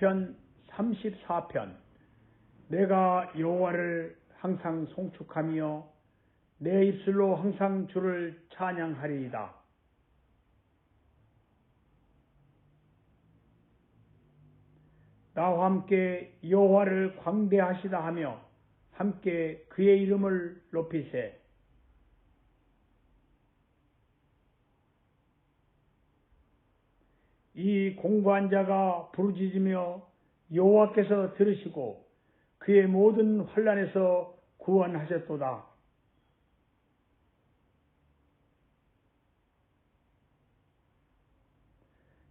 시편 34편. 내가 여호와를 항상 송축하며 내 입술로 항상 주를 찬양하리이다. 나와 함께 여호와를 광대하시다 하며 함께 그의 이름을 높이세. 이 공고한 자가 부르짖으며 여호와께서 들으시고 그의 모든 환난에서 구원하셨도다.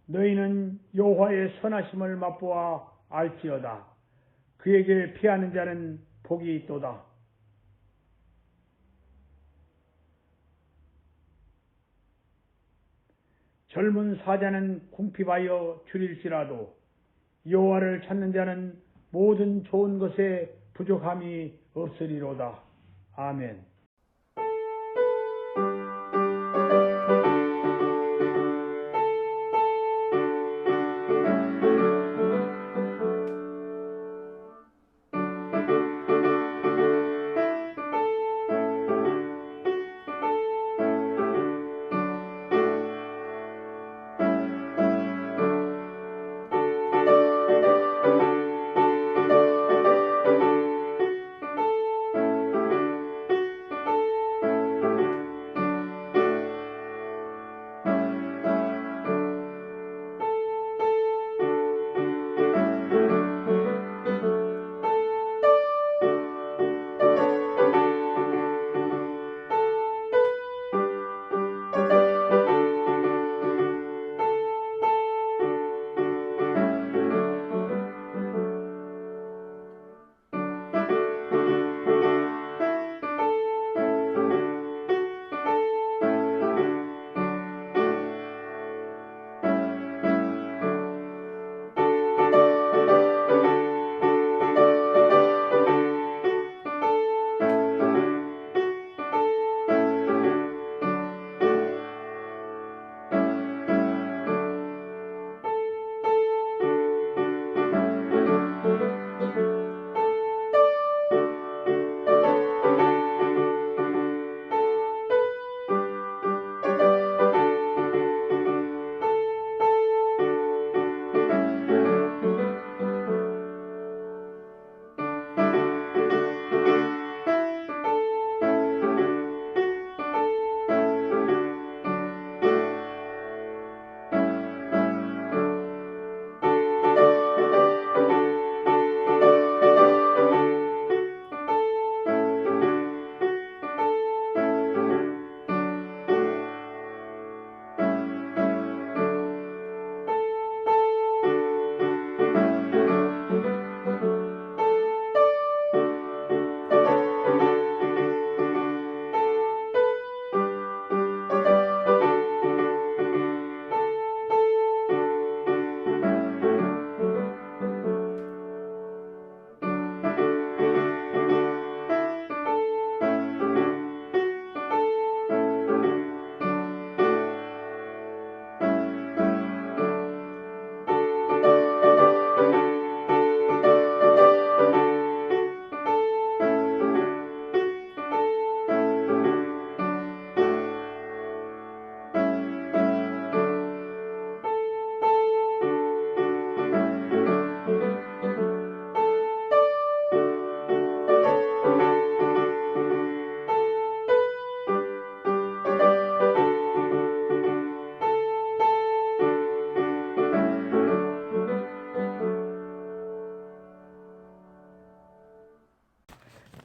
너희는 여호와의 선하심을 맛보아 알지어다. 그에게 피하는 자는 복이 있도다. 젊은 사자는 궁핍하여 줄일지라도 여호와를 찾는 자는 모든 좋은 것에 부족함이 없으리로다. 아멘.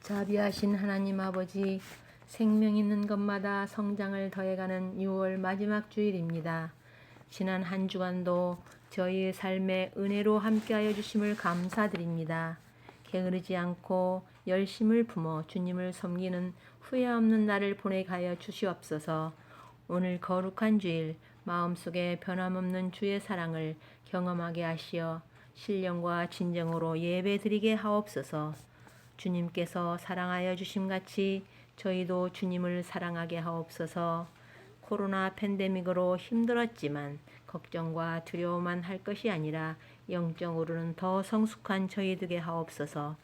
자비하신 하나님 아버지, 생명 있는 것마다 성장을 더해가는 6월 마지막 주일입니다. 지난 한 주간도 저희의 삶에 은혜로 함께하여 주심을 감사드립니다. 게으르지 않고 열심을 품어 주님을 섬기는 후회 없는 날을 보내게 하여 주시옵소서. 오늘 거룩한 주일 마음속에 변함없는 주의 사랑을 경험하게 하시어 신령과 진정으로 예배드리게 하옵소서. 주님께서 사랑하여 주심같이 저희도 주님을 사랑하게 하옵소서. 코로나 팬데믹으로 힘들었지만 걱정과 두려워만 할 것이 아니라 영적으로는 더 성숙한 저희 되게 하옵소서.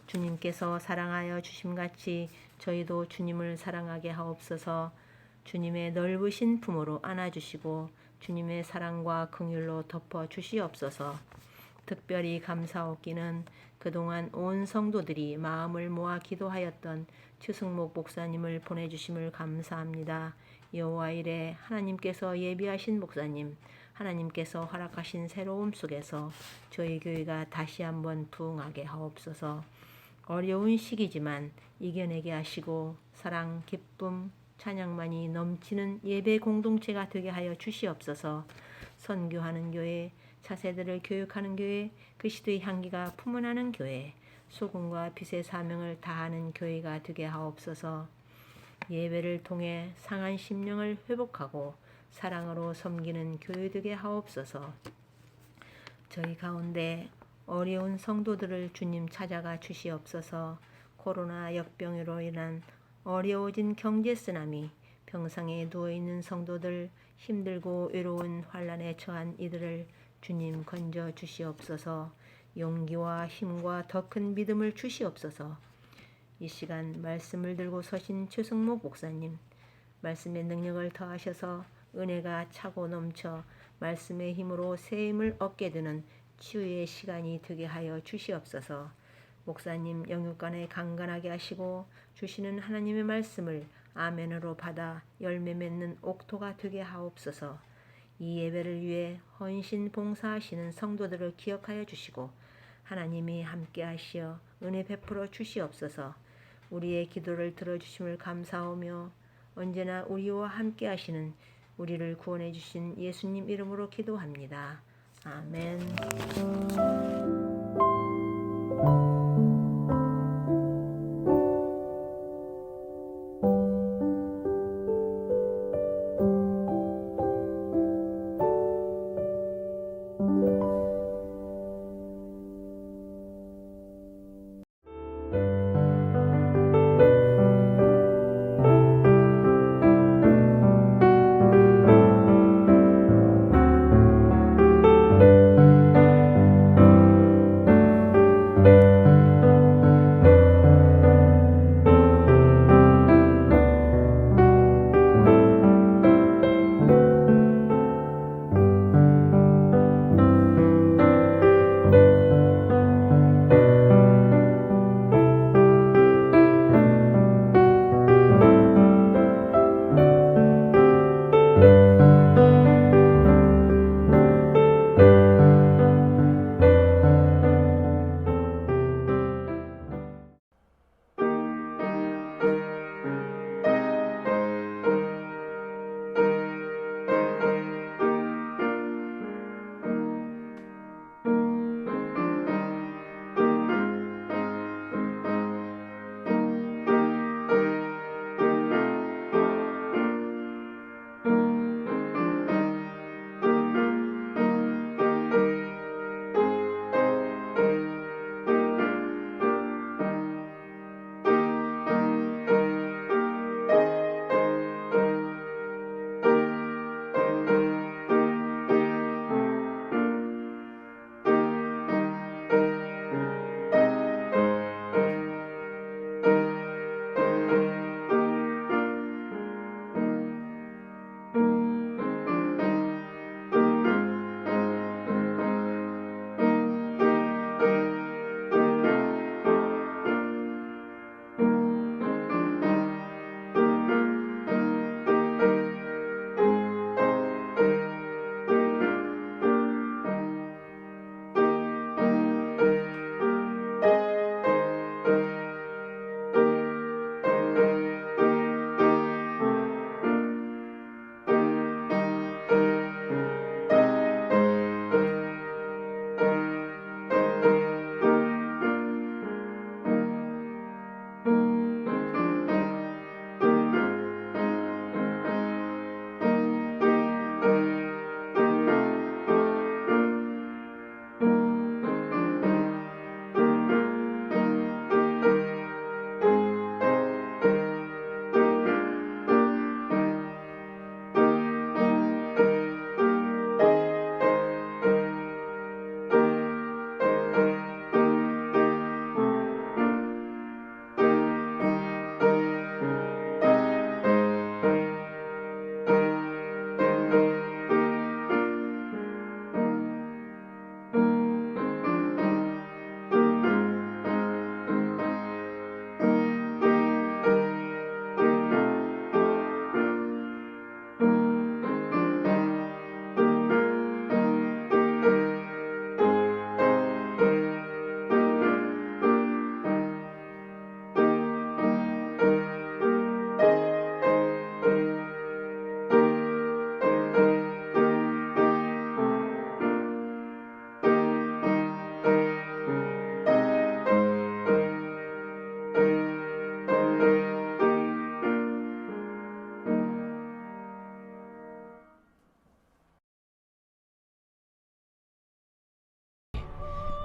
주님께서 사랑하여 주심같이 저희도 주님을 사랑하게 하옵소서. 주님의 넓으신 품으로 안아주시고 주님의 사랑과 긍휼로 덮어 주시옵소서. 특별히 감사옵기는 그동안 온 성도들이 마음을 모아 기도하였던 최승목 목사님을 보내주심을 감사합니다. 여호와 이레 하나님께서 예비하신 목사님, 하나님께서 허락하신 새로움 속에서 저희 교회가 다시 한번 부흥하게 하옵소서. 어려운 시기지만 이겨내게 하시고 사랑, 기쁨, 찬양만이 넘치는 예배 공동체가 되게 하여 주시옵소서. 선교하는 교회, 차세들을 교육하는 교회, 그리스도의 향기가 풍문하는 교회, 소금과 빛의 사명을 다하는 교회가 되게 하옵소서. 예배를 통해 상한 심령을 회복하고 사랑으로 섬기는 교회 되게 하옵소서. 저희 가운데 어려운 성도들을 주님 찾아가 주시옵소서. 코로나 역병으로 인한 어려워진 경제 쓰나미, 병상에 누워있는 성도들, 힘들고 외로운 환난에 처한 이들을 주님 건져 주시옵소서. 용기와 힘과 더 큰 믿음을 주시옵소서. 이 시간 말씀을 들고 서신 최승목 목사님, 말씀의 능력을 더하셔서 은혜가 차고 넘쳐 말씀의 힘으로 새 힘을 얻게 되는 치유의 시간이 되게 하여 주시옵소서. 목사님 영육간에 강건하게 하시고 주시는 하나님의 말씀을 아멘으로 받아 열매 맺는 옥토가 되게 하옵소서. 이 예배를 위해 헌신 봉사하시는 성도들을 기억하여 주시고 하나님이 함께 하시어 은혜 베풀어 주시옵소서. 우리의 기도를 들어주심을 감사하며 언제나 우리와 함께 하시는 우리를 구원해 주신 예수님 이름으로 기도합니다. 아멘.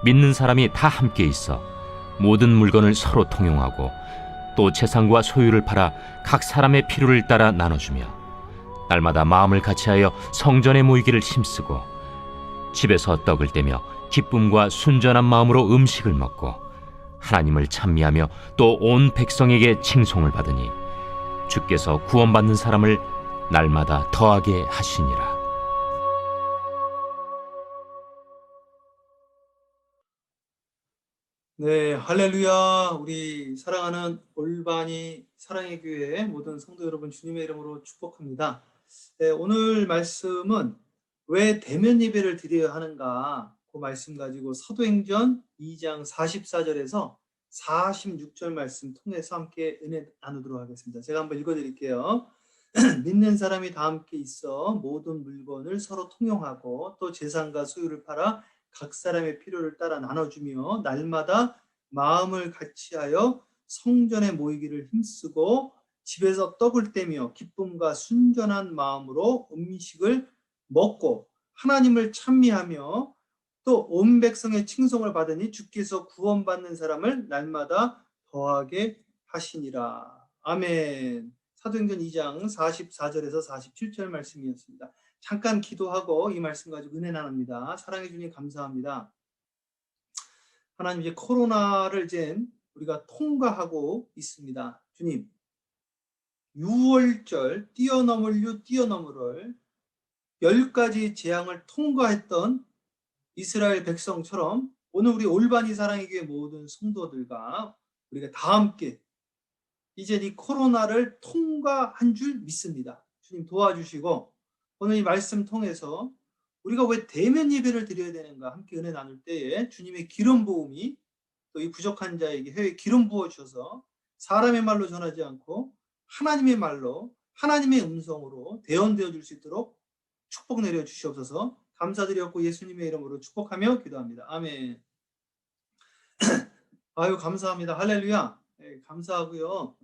믿는 사람이 다 함께 있어 모든 물건을 서로 통용하고 또 재산과 소유를 팔아 각 사람의 필요를 따라 나눠주며 날마다 마음을 같이하여 성전에 모이기를 힘쓰고 집에서 떡을 떼며 기쁨과 순전한 마음으로 음식을 먹고 하나님을 찬미하며 또 온 백성에게 칭송을 받으니 주께서 구원받는 사람을 날마다 더하게 하시니라. 네, 할렐루야. 우리 사랑하는 올바니 사랑의 교회 모든 성도 여러분 주님의 이름으로 축복합니다. 네, 오늘 말씀은 왜 대면 예배를 드려야 하는가 그 말씀 가지고 사도행전 2장 44절에서 46절 말씀 통해서 함께 은혜 나누도록 하겠습니다. 제가 한번 읽어드릴게요. 믿는 사람이 다 함께 있어 모든 물건을 서로 통용하고 또 재산과 소유를 팔아 각 사람의 필요를 따라 나눠주며 날마다 마음을 같이하여 성전에 모이기를 힘쓰고 집에서 떡을 떼며 기쁨과 순전한 마음으로 음식을 먹고 하나님을 찬미하며 또 온 백성의 칭송을 받으니 주께서 구원받는 사람을 날마다 더하게 하시니라. 아멘. 사도행전 2장 44절에서 47절 말씀이었습니다. 잠깐 기도하고 이 말씀 가지고 은혜 나눕니다. 사랑해 주님 감사합니다. 하나님, 이제 코로나를 이제 우리가 통과하고 있습니다. 주님, 6월절 뛰어넘을 뛰어넘을 10가지 재앙을 통과했던 이스라엘 백성처럼 오늘 우리 올바니 사랑의 교회 모든 성도들과 우리가 다 함께 이제 이 코로나를 통과한 줄 믿습니다. 주님 도와주시고 오늘 이 말씀 통해서 우리가 왜 대면 예배를 드려야 되는가 함께 은혜 나눌 때에 주님의 기름 부음이 또 이 부족한 자에게 회에 기름 부어 주셔서 사람의 말로 전하지 않고 하나님의 말로 하나님의 음성으로 대언되어 줄 수 있도록 축복 내려 주시옵소서. 감사드렸고 예수님의 이름으로 축복하며 기도합니다. 아멘. 아유 감사합니다. 할렐루야. 네, 감사하고요.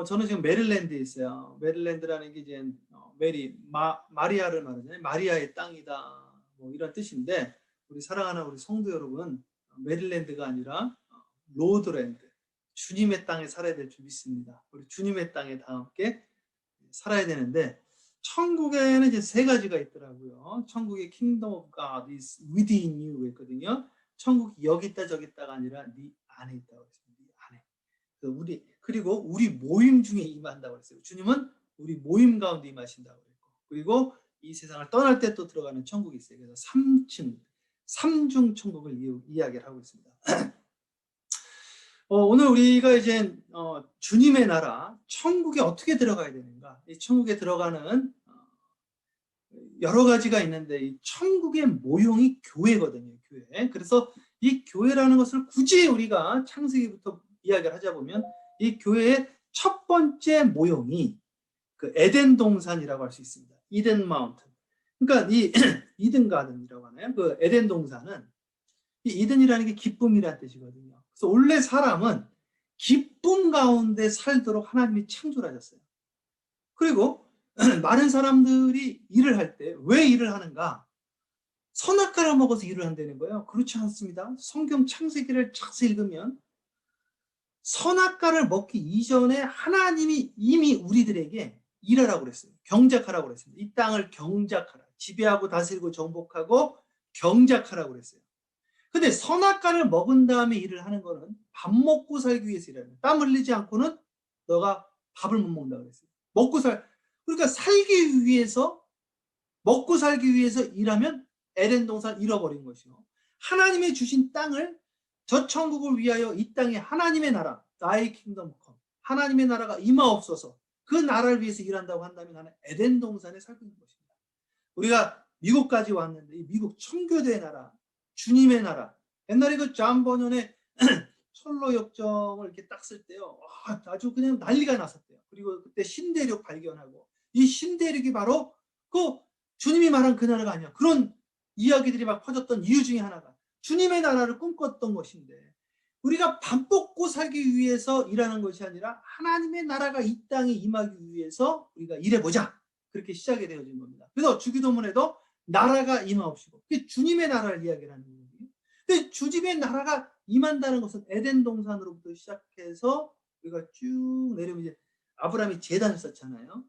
저는 지금 메릴랜드에 있어요. 메릴랜드라는 게 이제 마리아를 말하잖아요. 마리아의 땅이다. 뭐 이런 뜻인데 우리 사랑하는 우리 성도 여러분, 메릴랜드가 아니라 로드랜드, 주님의 땅에 살아야 될 줄 믿습니다. 우리 주님의 땅에 다 함께 살아야 되는데 천국에는 이제 3가지가 있더라고요. 천국의 Kingdom of God is within you 있거든요. 천국이 여기 있다 저기 있다가 아니라 네 안에 있다고 했습니다. 네 안에. 그리고 우리 모임 중에 임한다고 했어요. 주님은 우리 모임 가운데 임하신다고 했고, 그리고 이 세상을 떠날 때 또 들어가는 천국이 있어요. 그래서 3층, 3중 천국을 이야기를 하고 있습니다. 오늘 우리가 이제 주님의 나라, 천국에 어떻게 들어가야 되는가? 이 천국에 들어가는 여러 가지가 있는데 이 천국의 모형이 교회거든요. 교회. 그래서 이 교회라는 것을 굳이 우리가 창세기부터 이야기를 하자 보면 이 교회의 첫 번째 모형이 그 에덴 동산이라고 할 수 있습니다. 이덴 마운틴. 그러니까 이 이든 가든이라고 하나요? 그 에덴 동산은 이 이든이라는 게 기쁨이라는 뜻이거든요. 그래서 원래 사람은 기쁨 가운데 살도록 하나님이 창조를 하셨어요. 그리고 많은 사람들이 일을 할 때 왜 일을 하는가? 선악과를 먹어서 일을 한다는 거예요. 그렇지 않습니다. 성경 창세기를 자세히 읽으면 선악과를 먹기 이전에 하나님이 이미 우리들에게 일하라고 그랬어요. 경작하라고 그랬습니다. 이 땅을 경작하라. 지배하고 다스리고 정복하고 경작하라고 그랬어요. 근데 선악과를 먹은 다음에 일을 하는 거는 밥 먹고 살기 위해서 일하는 거예요. 땀 흘리지 않고는 너가 밥을 못 먹는다고 그랬어요. 그러니까 살기 위해서, 먹고 살기 위해서 일하면 에덴 동산 잃어버린 것이요. 하나님의 주신 땅을, 저 천국을 위하여 이 땅에 하나님의 나라, Thy kingdom come, 하나님의 나라가 임하옵소서, 그 나라를 위해서 일한다고 한다면 나는 에덴 동산에 살고 있는 것입니다. 우리가 미국까지 왔는데 이 미국 청교도의 나라, 주님의 나라. 옛날에 그 존 버년의 철로 역정을 이렇게 딱 쓸 때요, 아주 그냥 난리가 났었대요. 그리고 그때 신대륙 발견하고, 이 신대륙이 바로 그 주님이 말한 그 나라가 아니야. 그런 이야기들이 막 퍼졌던 이유 중에 하나가 주님의 나라를 꿈꿨던 것인데, 우리가 밥 먹고 살기 위해서 일하는 것이 아니라 하나님의 나라가 이 땅에 임하기 위해서 우리가 일해보자. 그렇게 시작이 되어진 겁니다. 그래서 주기도문에도 나라가 임하옵시고, 그게 주님의 나라를 이야기를 하는 거예요. 근데 주집의 나라가 임한다는 것은 에덴 동산으로부터 시작해서 우리가 쭉 내려오면 이제 아브라함이 제단을 쌓잖아요.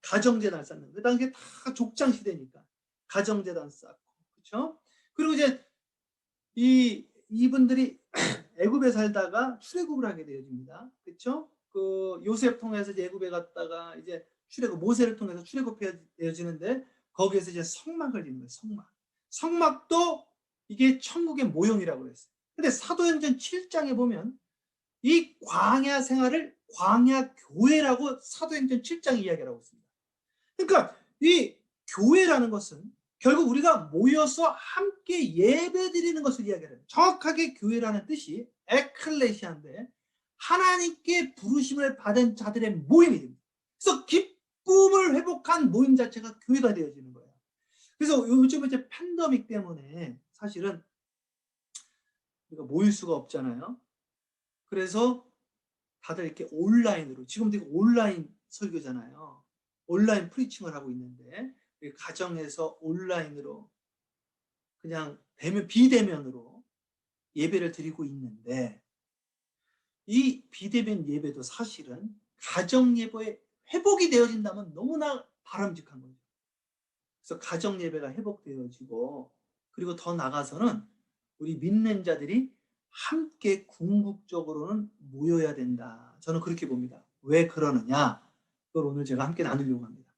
가정제단 쌓는 거. 그 당시에 다 족장 시대니까 가정제단 쌓고, 그렇죠? 그리고 이제 이분들이 애굽에 살다가 출애굽을 하게 되어집니다. 그렇죠? 그 요셉 통해서 이제 애굽에 갔다가 이제 출애굽, 모세를 통해서 출애굽해 되어지는데 거기에서 이제 성막을 짓는 거예요. 성막도 이게 천국의 모형이라고 그랬어요. 근데 사도행전 7장에 보면 이 광야 생활을 광야 교회라고 사도행전 7장 이야기하고 있습니다. 그러니까 이 교회라는 것은 결국 우리가 모여서 함께 예배드리는 것을 이야기해요. 정확하게 교회라는 뜻이 에클레시아인데 하나님께 부르심을 받은 자들의 모임이 됩니다. 그래서 기쁨을 회복한 모임 자체가 교회가 되어지는 거예요. 그래서 요즘 이제 팬데믹 때문에 사실은 우리가 모일 수가 없잖아요. 그래서 다들 이렇게 온라인으로, 지금도 온라인 설교잖아요. 온라인 프리칭을 하고 있는데 가정에서 온라인으로 그냥 비대면으로 예배를 드리고 있는데 이 비대면 예배도 사실은 가정 예배의 회복이 되어진다면 너무나 바람직한 거죠. 그래서 가정 예배가 회복되어지고 그리고 더 나가서는 우리 믿는 자들이 함께 궁극적으로는 모여야 된다. 저는 그렇게 봅니다. 왜 그러느냐? 그걸 오늘 제가 함께 나누려고 합니다.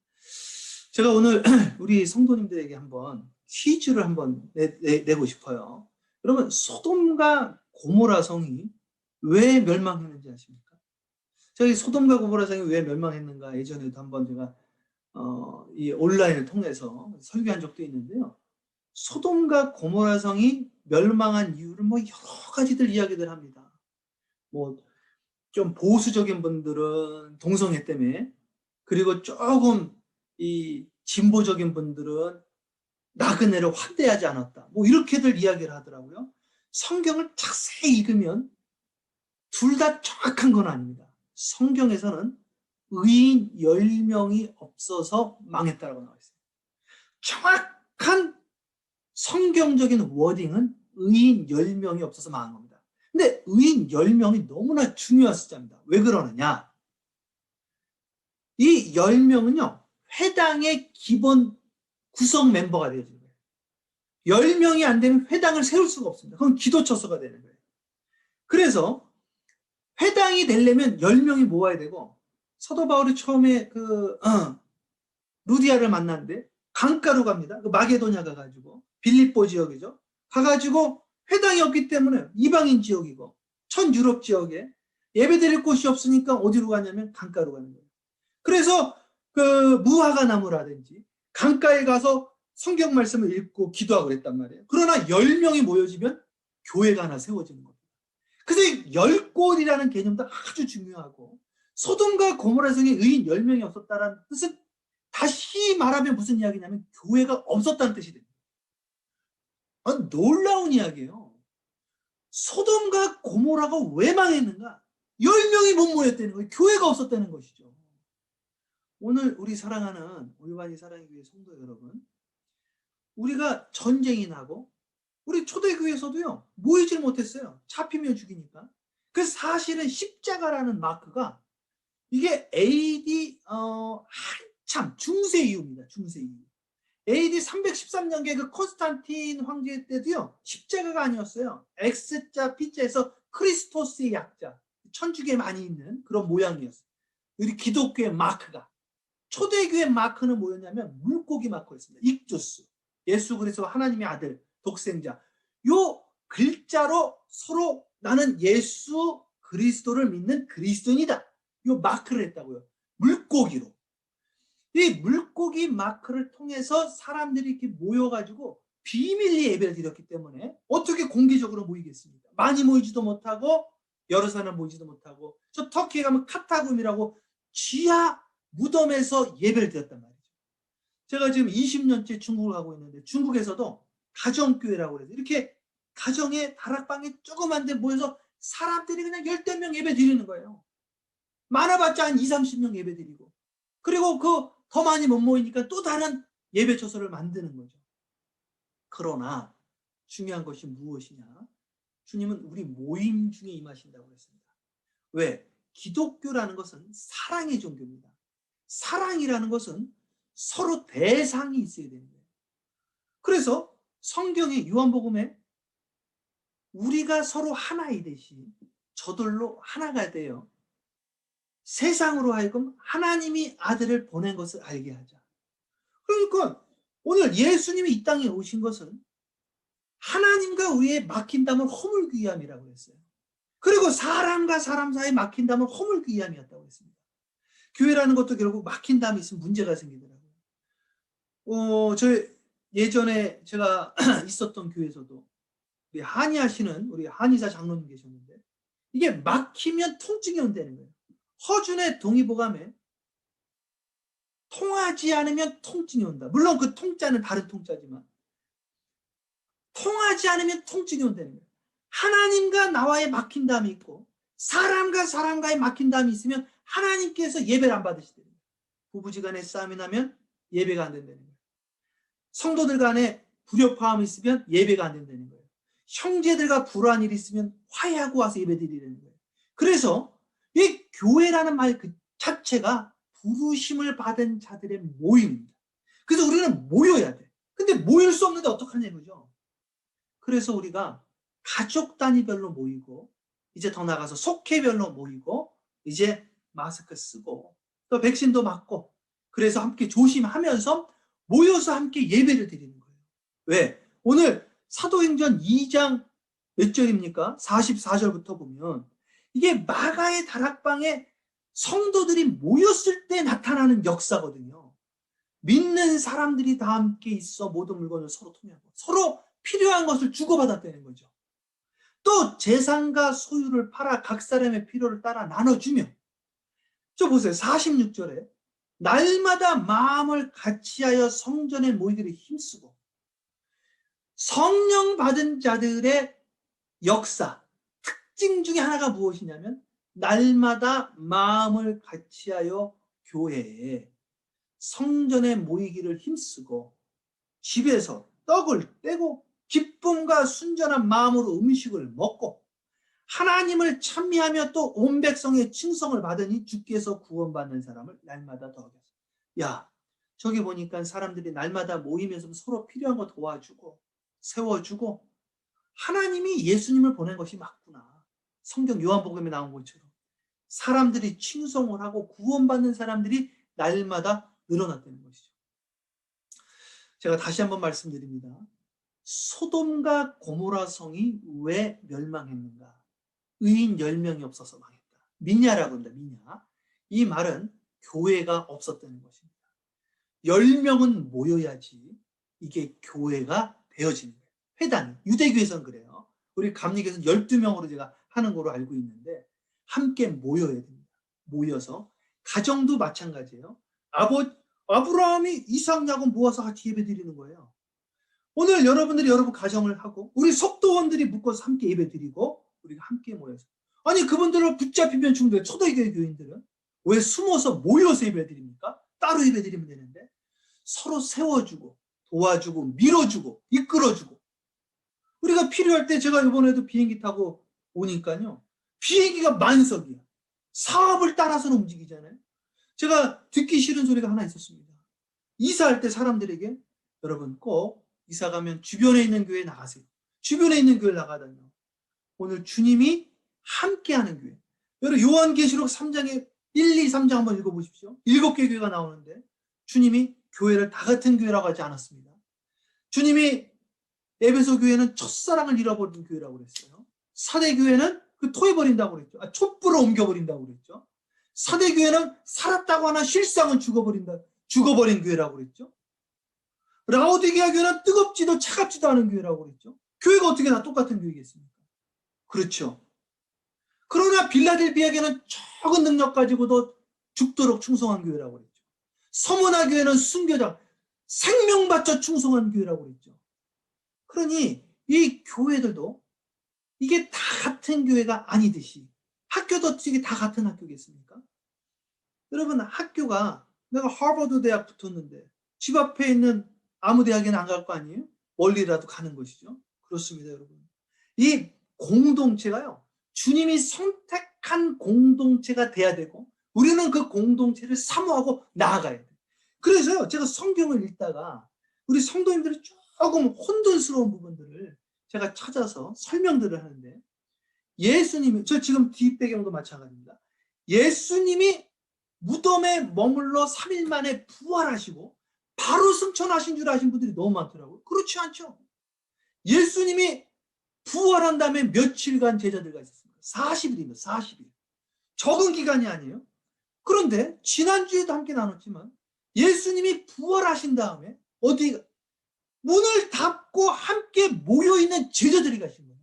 제가 오늘 우리 성도님들에게 한번 퀴즈를 한번 내고 싶어요. 여러분, 소돔과 고모라 성이 왜 멸망했는지 아십니까? 저희 소돔과 고모라 성이 왜 멸망했는가 예전에도 한번 제가 이 온라인을 통해서 설교한 적도 있는데요. 소돔과 고모라 성이 멸망한 이유를 뭐 여러 가지들 이야기들 합니다. 뭐 좀 보수적인 분들은 동성애 때문에, 그리고 조금 이 진보적인 분들은 나그네를 환대하지 않았다. 뭐 이렇게들 이야기를 하더라고요. 성경을 자세히 읽으면 둘 다 정확한 건 아닙니다. 성경에서는 의인 10명이 없어서 망했다라고 나와 있어요. 정확한 성경적인 워딩은 의인 10명이 없어서 망한 겁니다. 근데 의인 10명이 너무나 중요한 숫자입니다. 왜 그러느냐? 이 10명은요, 회당의 기본 구성 멤버가 되어지는 거예요. 10명이 안 되면 회당을 세울 수가 없습니다. 그건 기도처소가 되는 거예요. 그래서 회당이 되려면 10명이 모아야 되고, 사도 바울이 처음에 루디아를 만났는데 강가로 갑니다. 그 마게도냐 가가지고, 빌립보 지역이죠. 가가지고 회당이 없기 때문에 이방인 지역이고 천 유럽 지역에 예배드릴 곳이 없으니까 어디로 가냐면 강가로 가는 거예요. 그래서 그 무화과 나무라든지 강가에 가서 성경 말씀을 읽고 기도하고 그랬단 말이에요. 그러나 10명이 모여지면 교회가 하나 세워지는 겁니다. 그래서 10골이라는 개념도 아주 중요하고, 소돔과 고모라 성에 의인 10명이 없었다는 뜻은 다시 말하면 무슨 이야기냐면 교회가 없었다는 뜻이 됩니다. 놀라운 이야기예요. 소돔과 고모라가 왜 망했는가? 10명이 못 모였다는 거예요. 교회가 없었다는 것이죠. 오늘 우리 사랑하는 올바니 사랑의 교회 성도 여러분, 우리가 전쟁이 나고 우리 초대교회에서도요 모이질 못했어요. 잡히면 죽이니까. 그래서 사실은 십자가라는 마크가 이게 AD 한참 중세 이후입니다. 중세 이후. AD 313년경에 그 콘스탄틴 황제 때도요 십자가가 아니었어요. X자 P자에서 크리스토스의 약자, 천주교에 많이 있는 그런 모양이었어요. 우리 기독교의 마크가. 초대교회 마크는 뭐였냐면 물고기 마크였습니다. 익조스, 예수 그리스도 하나님의 아들, 독생자. 요 글자로 서로 나는 예수 그리스도를 믿는 그리스도인이다, 요 마크를 했다고요. 물고기로. 이 물고기 마크를 통해서 사람들이 이렇게 모여가지고 비밀리 예배를 드렸기 때문에 어떻게 공개적으로 모이겠습니까? 많이 모이지도 못하고 여러 사람 모이지도 못하고, 저 터키에 가면 카타굼이라고 지하 무덤에서 예배를 드렸단 말이죠. 제가 지금 20년째 중국을 가고 있는데 중국에서도 가정교회라고 해서 이렇게 가정의 다락방에 조그만 데 모여서 사람들이 그냥 열댓 명 예배 드리는 거예요. 많아봤자 한 20-30명 예배 드리고, 그리고 그 더 많이 못 모이니까 또 다른 예배 처소를 만드는 거죠. 그러나 중요한 것이 무엇이냐? 주님은 우리 모임 중에 임하신다고 했습니다. 왜? 기독교라는 것은 사랑의 종교입니다. 사랑이라는 것은 서로 대상이 있어야 되는 거예요. 그래서 성경의 요한복음에 우리가 서로 하나이듯이 저들로 하나가 되어 세상으로 하여금 하나님이 아들을 보낸 것을 알게 하자. 그러니까 오늘 예수님이 이 땅에 오신 것은 하나님과 우리의 막힌담을 허물기 위함이라고 했어요. 그리고 사람과 사람 사이에 막힌담을 허물기 위함이었다고 했습니다. 교회라는 것도 결국 막힌담이 있으면 문제가 생기더라고요. 예전에 제가 있었던 교회에서도 우리 한의하시는 우리 한의사 장로님 계셨는데 이게 막히면 통증이 온다는 거예요. 허준의 동의보감에 통하지 않으면 통증이 온다. 물론 그 통자는 다른 통자지만 통하지 않으면 통증이 온다는 거예요. 하나님과 나와의 막힌담이 있고 사람과 사람과의 막힌담이 있으면 하나님께서 예배를 안 받으시대요. 부부지간에 싸움이 나면 예배가 안 된다는 거예요. 성도들 간에 불협화음이 있으면 예배가 안 된다는 거예요. 형제들과 불화한 일이 있으면 화해하고 와서 예배 드리는 거예요. 그래서 이 교회라는 말 그 자체가 부르심을 받은 자들의 모임입니다. 그래서 우리는 모여야 돼. 근데 모일 수 없는데 어떡하냐는 거죠. 그래서 우리가 가족 단위별로 모이고 이제 더 나가서 속회별로 모이고 이제 마스크 쓰고 또 백신도 맞고 그래서 함께 조심하면서 모여서 함께 예배를 드리는 거예요. 왜? 오늘 사도행전 2장 몇 절입니까? 44절부터 보면 이게 마가의 다락방에 성도들이 모였을 때 나타나는 역사거든요. 믿는 사람들이 다 함께 있어 모든 물건을 서로 통용하고 서로 필요한 것을 주고받았다는 거죠. 또 재산과 소유를 팔아 각 사람의 필요를 따라 나눠주며 저 보세요. 46절에 날마다 마음을 같이하여 성전에 모이기를 힘쓰고 성령 받은 자들의 역사 특징 중에 하나가 무엇이냐면 날마다 마음을 같이하여 교회에 성전에 모이기를 힘쓰고 집에서 떡을 떼고 기쁨과 순전한 마음으로 음식을 먹고 하나님을 찬미하며 또 온 백성의 칭송을 받으니 주께서 구원받는 사람을 날마다 더하게 하소서. 야, 저기 보니까 사람들이 날마다 모이면서 서로 필요한 거 도와주고 세워주고 하나님이 예수님을 보낸 것이 맞구나. 성경 요한복음에 나온 것처럼 사람들이 칭송을 하고 구원받는 사람들이 날마다 늘어났다는 것이죠. 제가 다시 한번 말씀드립니다. 소돔과 고모라 성이 왜 멸망했는가? 의인 10명이 없어서 망했다. 미냐라고 한다. 미냐. 이 말은 교회가 없었다는 것입니다. 10명은 모여야지 이게 교회가 되어지는 거예요. 회당, 유대교에서는 그래요. 우리 감리교에서는 12명으로 제가 하는 거로 알고 있는데 함께 모여야 됩니다. 모여서 가정도 마찬가지예요. 아브라함이 이삭 야곱 모아서 같이 예배 드리는 거예요. 오늘 여러분들이 여러분 가정을 하고 우리 속도원들이 묶어서 함께 예배 드리고 우리가 함께 모여서 아니 그분들을 붙잡히면 죽는데 초대교회 교인들은 왜 숨어서 모여서 예배 드립니까? 따로 예배 드리면 되는데 서로 세워주고 도와주고 밀어주고 이끌어주고 우리가 필요할 때 제가 이번에도 비행기 타고 오니까요. 비행기가 만석이야. 사업을 따라서는 움직이잖아요. 제가 듣기 싫은 소리가 하나 있었습니다. 이사할 때 사람들에게 여러분 꼭 이사 가면 주변에 있는 교회에 나가세요. 주변에 있는 교회에 나가다니요. 오늘 주님이 함께하는 교회. 여러분 요한계시록 3장에 1, 2, 3장 한번 읽어보십시오. 7개 교회가 나오는데 주님이 교회를 다 같은 교회라고 하지 않았습니다. 주님이 에베소 교회는 첫사랑을 잃어버린 교회라고 그랬어요. 사대 교회는 그 토해버린다고 그랬죠. 촛불을 옮겨버린다고 그랬죠. 사대 교회는 살았다고 하나 실상은 죽어버린 교회라고 그랬죠. 라오디게아 교회는 뜨겁지도 차갑지도 않은 교회라고 그랬죠. 교회가 어떻게 다 똑같은 교회겠습니까? 그렇죠. 그러나 빌라델비아 교회는 적은 능력 가지고도 죽도록 충성한 교회라고 그랬죠. 서문화 교회는 순교자, 생명 바쳐 충성한 교회라고 그랬죠. 그러니 이 교회들도 이게 다 같은 교회가 아니듯이 학교도 어떻게 다 같은 학교겠습니까? 여러분 학교가 내가 하버드 대학 붙었는데 집 앞에 있는 아무 대학에는 안 갈 거 아니에요? 멀리라도 가는 것이죠. 그렇습니다, 여러분. 이 공동체가요, 주님이 선택한 공동체가 돼야 되고 우리는 그 공동체를 사모하고 나아가야 돼요. 그래서요, 제가 성경을 읽다가 우리 성도님들이 조금 혼돈스러운 부분들을 제가 찾아서 설명들을 하는데, 예수님이, 저 지금 뒷배경도 마찬가지입니다. 예수님이 무덤에 머물러 3일 만에 부활하시고 바로 승천하신 줄 아신 분들이 너무 많더라고요. 그렇지 않죠? 예수님이 부활한 다음에 며칠간 제자들과 있었습니다. 40일입니다. 40일. 적은 기간이 아니에요. 그런데 지난주에도 함께 나눴지만 예수님이 부활하신 다음에 어디 문을 닫고 함께 모여있는 제자들이 가신 거예요.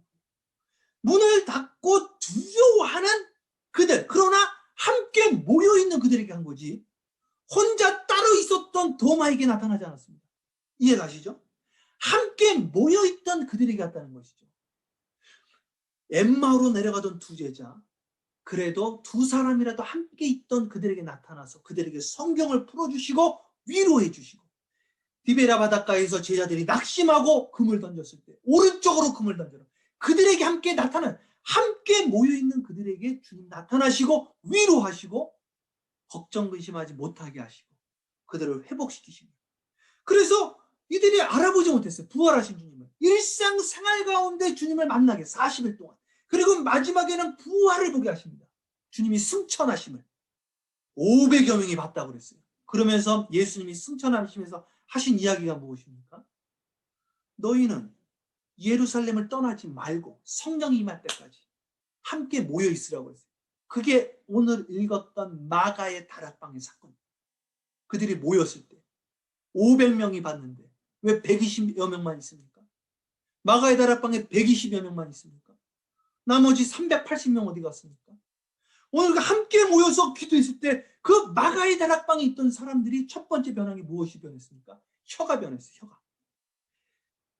문을 닫고 두려워하는 그들, 그러나 함께 모여있는 그들에게 한 거지 혼자 따로 있었던 도마에게 나타나지 않았습니다. 이해가시죠? 함께 모여있던 그들에게 갔다는 것이죠. 엠마오로 내려가던 두 제자, 그래도 두 사람이라도 함께 있던 그들에게 나타나서 그들에게 성경을 풀어주시고 위로해 주시고, 디베라 바닷가에서 제자들이 낙심하고 금을 던졌을 때 오른쪽으로 금을 던져라, 그들에게 함께 나타난, 함께 모여있는 그들에게 주님 나타나시고 위로하시고 걱정 근심하지 못하게 하시고 그들을 회복시키십니다. 그래서 이들이 알아보지 못했어요. 부활하신 주님을. 일상생활 가운데 주님을 만나게 40일 동안. 그리고 마지막에는 부활을 보게 하십니다. 주님이 승천하심을 500여 명이 봤다고 그랬어요. 그러면서 예수님이 승천하시면서 하신 이야기가 무엇입니까? 너희는 예루살렘을 떠나지 말고 성령이 임할 때까지 함께 모여 있으라고 했어요. 그게 오늘 읽었던 마가의 다락방의 사건. 그들이 모였을 때 500명이 봤는데 왜 120여 명만 있습니까? 마가의 다락방에 120여 명만 있습니까? 나머지 380명 어디 갔습니까? 오늘 함께 모여서 기도했을 때 그 마가의 다락방에 있던 사람들이 첫 번째 변화가 무엇이 변했습니까? 혀가 변했어요. 혀가.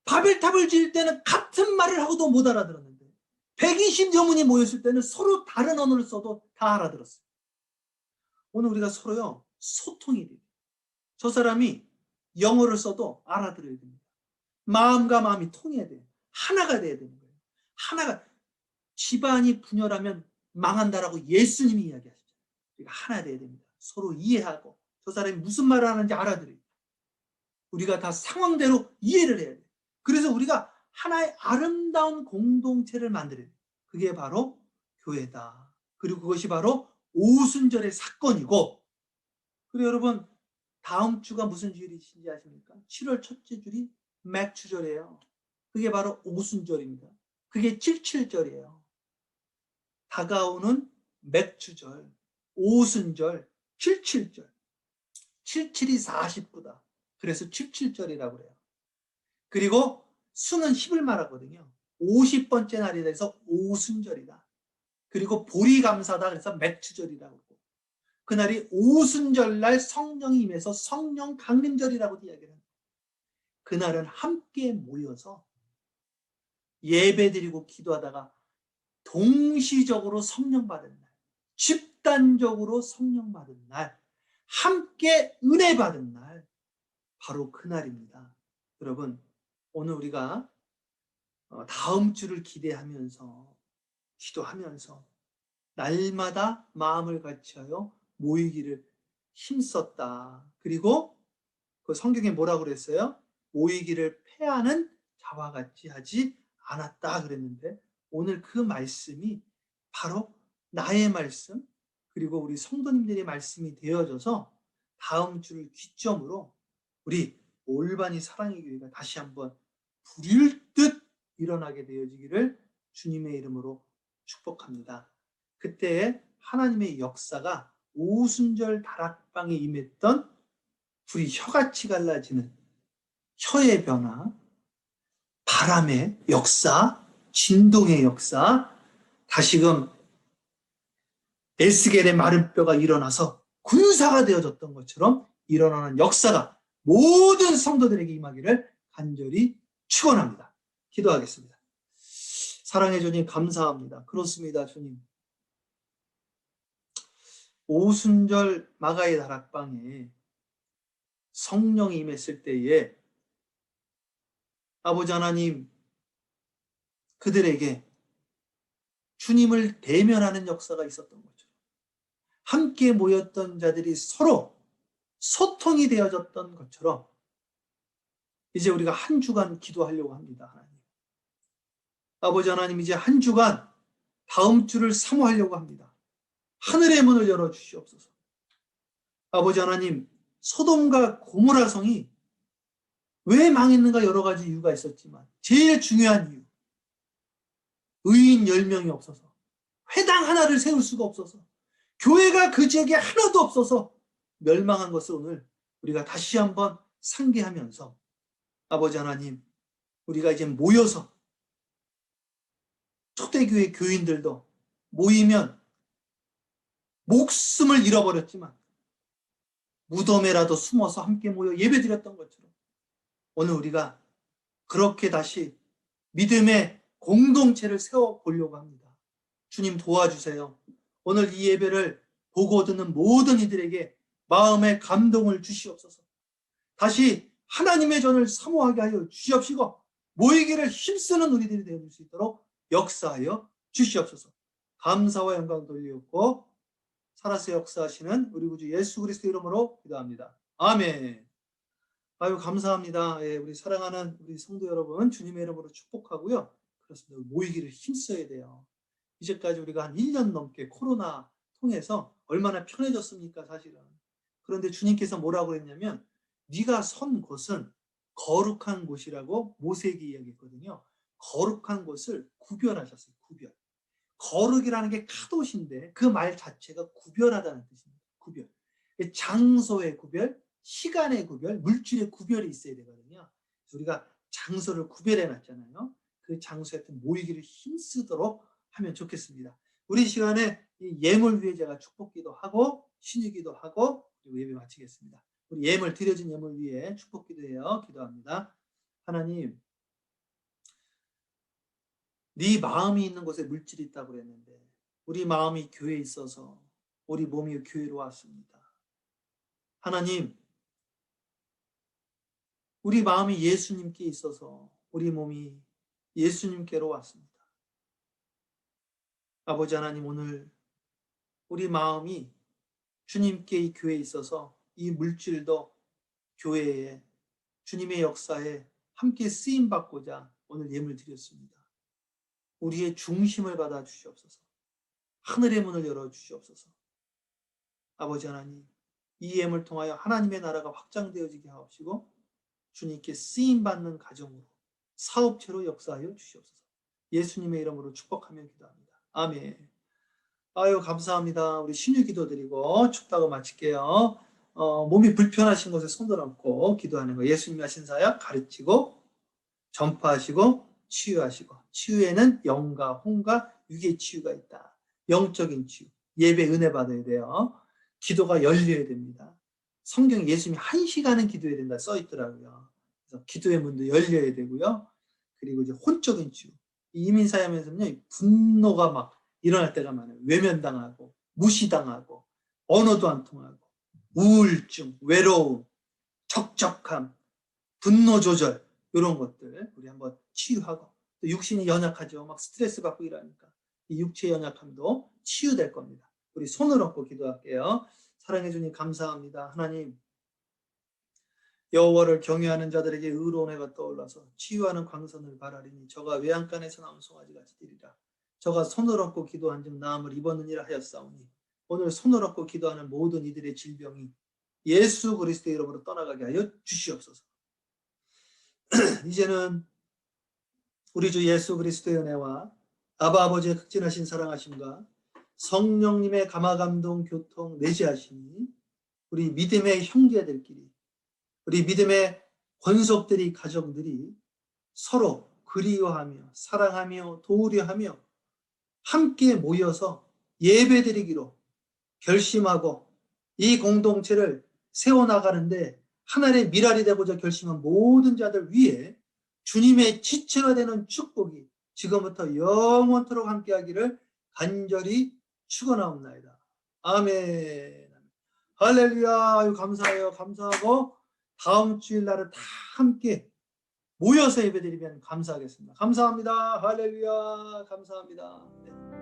바벨탑을 지을 때는 같은 말을 하고도 못 알아들었는데 120여 명이 모였을 때는 서로 다른 언어를 써도 다 알아들었어요. 오늘 우리가 서로요 소통이 돼요. 저 사람이 영어를 써도 알아들어야 됩니다. 마음과 마음이 통해야 돼요. 하나가 돼야 되는 거예요. 하나가. 집안이 분열하면 망한다라고 예수님이 이야기하시죠. 우리가 하나 돼야 됩니다. 서로 이해하고 저 사람이 무슨 말을 하는지 알아들어요. 우리가 다 상황대로 이해를 해야 돼요. 그래서 우리가 하나의 아름다운 공동체를 만들어야 돼요. 그게 바로 교회다. 그리고 그것이 바로 오순절의 사건이고, 그리고 여러분 다음 주가 무슨 주일이신지 아십니까? 7월 첫째 주일이 맥추절이에요. 그게 바로 오순절입니다. 그게 77절이에요. 다가오는 맥추절, 오순절, 77절. 77이 49다. 그래서 77절이라고 그래요. 그리고 수는 10을 말하거든요. 50번째 날이 돼서 오순절이다. 그리고 보리감사다. 그래서 맥추절이라고 그러고, 그날이 오순절날 성령이 임해서 성령 강림절이라고도 이야기를 합니다. 그날은 함께 모여서 예배드리고 기도하다가 동시적으로 성령 받은 날, 집단적으로 성령 받은 날, 함께 은혜 받은 날, 바로 그날입니다. 여러분, 오늘 우리가 다음 주를 기대하면서 기도하면서 날마다 마음을 같이하여 모이기를 힘썼다. 그리고 그 성경에 뭐라고 그랬어요? 모이기를 패하는 자와 같이 하지 않았다 그랬는데, 오늘 그 말씀이 바로 나의 말씀, 그리고 우리 성도님들의 말씀이 되어져서 다음 주를 기점으로 우리 올바니 사랑의 교회가 다시 한번 불일 듯 일어나게 되어지기를 주님의 이름으로 축복합니다. 그때 하나님의 역사가 오순절 다락방에 임했던 불이 혀같이 갈라지는 혀의 변화, 바람의 역사, 진동의 역사, 다시금 에스겔의 마른 뼈가 일어나서 군사가 되어졌던 것처럼 일어나는 역사가 모든 성도들에게 임하기를 간절히 축원합니다. 기도하겠습니다. 사랑의 주님 감사합니다. 그렇습니다, 주님. 오순절 마가의 다락방에 성령이 임했을 때에 아버지 하나님, 그들에게 주님을 대면하는 역사가 있었던 거죠. 함께 모였던 자들이 서로 소통이 되어졌던 것처럼 이제 우리가 한 주간 기도하려고 합니다. 하나님. 아버지 하나님, 이제 한 주간 다음 주를 사모하려고 합니다. 하늘의 문을 열어주시옵소서. 아버지 하나님, 소돔과 고모라 성이 왜 망했는가 여러 가지 이유가 있었지만 제일 중요한 이유, 의인 10명이 없어서, 회당 하나를 세울 수가 없어서, 교회가 그 지역에 하나도 없어서 멸망한 것을 오늘 우리가 다시 한번 상기하면서 아버지 하나님, 우리가 이제 모여서 초대교회 교인들도 모이면 목숨을 잃어버렸지만 무덤에라도 숨어서 함께 모여 예배드렸던 것처럼 오늘 우리가 그렇게 다시 믿음의 공동체를 세워보려고 합니다. 주님 도와주세요. 오늘 이 예배를 보고 듣는 모든 이들에게 마음의 감동을 주시옵소서. 다시 하나님의 전을 사모하게 하여 주시옵시고 모이기를 힘쓰는 우리들이 되어줄 수 있도록 역사하여 주시옵소서. 감사와 영광 돌리옵고 살아서 역사하시는 우리 구주 예수 그리스도 이름으로 기도합니다. 아멘. 아유, 감사합니다. 예, 우리 사랑하는 우리 성도 여러분, 주님의 이름으로 축복하고요. 그렇습니다. 모이기를 힘써야 돼요. 이제까지 우리가 한 1년 넘게 코로나 통해서 얼마나 편해졌습니까, 사실은. 그런데 주님께서 뭐라고 했냐면 네가 선 곳은 거룩한 곳이라고 모세에게 이야기했거든요. 거룩한 곳을 구별하셨어요. 구별. 거룩이라는 게 카도시인데 그 말 자체가 구별하다는 뜻입니다. 구별. 장소의 구별, 시간의 구별, 물질의 구별이 있어야 되거든요. 그래서 우리가 장소를 구별해 놨잖아요. 그 장소에 모이기를 힘쓰도록 하면 좋겠습니다. 우리 시간에 이 예물 위에 제가 축복기도 하고 신유기도 하고 그리고 예배 마치겠습니다. 우리 예물 드려진 예물 위에 축복기도해요. 기도합니다. 하나님, 네 마음이 있는 곳에 물질이 있다고 그랬는데 우리 마음이 교회에 있어서 우리 몸이 교회로 왔습니다. 하나님, 우리 마음이 예수님께 있어서 우리 몸이 예수님께로 왔습니다. 아버지 하나님, 오늘 우리 마음이 주님께 이 교회에 있어서 이 물질도 교회에 주님의 역사에 함께 쓰임받고자 오늘 예물 드렸습니다. 우리의 중심을 받아 주시옵소서. 하늘의 문을 열어 주시옵소서. 아버지 하나님, 이 예물을 통하여 하나님의 나라가 확장되어지게 하옵시고 주님께 쓰임받는 가정으로 사업체로 역사하여 주시옵소서. 예수님의 이름으로 축복하며 기도합니다. 아멘. 아유, 감사합니다. 우리 신유기도 드리고 축복하고 마칠게요. 몸이 불편하신 곳에 손을 얹고 기도하는 거, 예수님이 하신 사역 가르치고 전파하시고 치유하시고, 치유에는 영과 혼과 육의 치유가 있다. 영적인 치유, 예배 은혜 받아야 돼요. 기도가 열려야 됩니다. 성경에 예수님이 1시간은 기도해야 된다 써 있더라고요. 그래서 기도의 문도 열려야 되고요. 그리고 이제 혼적인 치유, 이민사회하면서는요, 분노가 막 일어날 때가 많아요. 외면당하고 무시당하고 언어도 안 통하고 우울증, 외로움, 적적함, 분노 조절, 이런 것들 우리 한번 치유하고, 또 육신이 연약하죠. 막 스트레스 받고 이러니까 이 육체의 연약함도 치유될 겁니다. 우리 손을 얹고 기도할게요. 사랑해 주님 감사합니다. 하나님, 여호와를 경외하는 자들에게 의로운 해가 떠올라서 치유하는 광선을 바라리니 저가 외양간에서 나온 송아지같이 되리라. 저가 손을 얹고 기도한 즉 나음을 입었느니라 하였사오니 오늘 손을 얹고 기도하는 모든 이들의 질병이 예수 그리스도의 이름으로 떠나가게 하여 주시옵소서. 이제는 우리 주 예수 그리스도의 은혜와 아바 아버지의 극진하신 사랑하심과 성령님의 감화감동 교통 내지하심이 우리 믿음의 형제들끼리, 우리 믿음의 권속들이, 가정들이 서로 그리워하며 사랑하며 도우려하며 함께 모여서 예배드리기로 결심하고 이 공동체를 세워나가는데 하나님의 미랄이 되고자 결심한 모든 자들 위에 주님의 지체가 되는 축복이 지금부터 영원토록 함께하기를 간절히 축원하옵나이다. 아멘. 할렐루야. 감사해요. 감사하고 다음 주일 날은 다 함께 모여서 예배드리면 감사하겠습니다. 감사합니다. 할렐루야. 감사합니다. 네.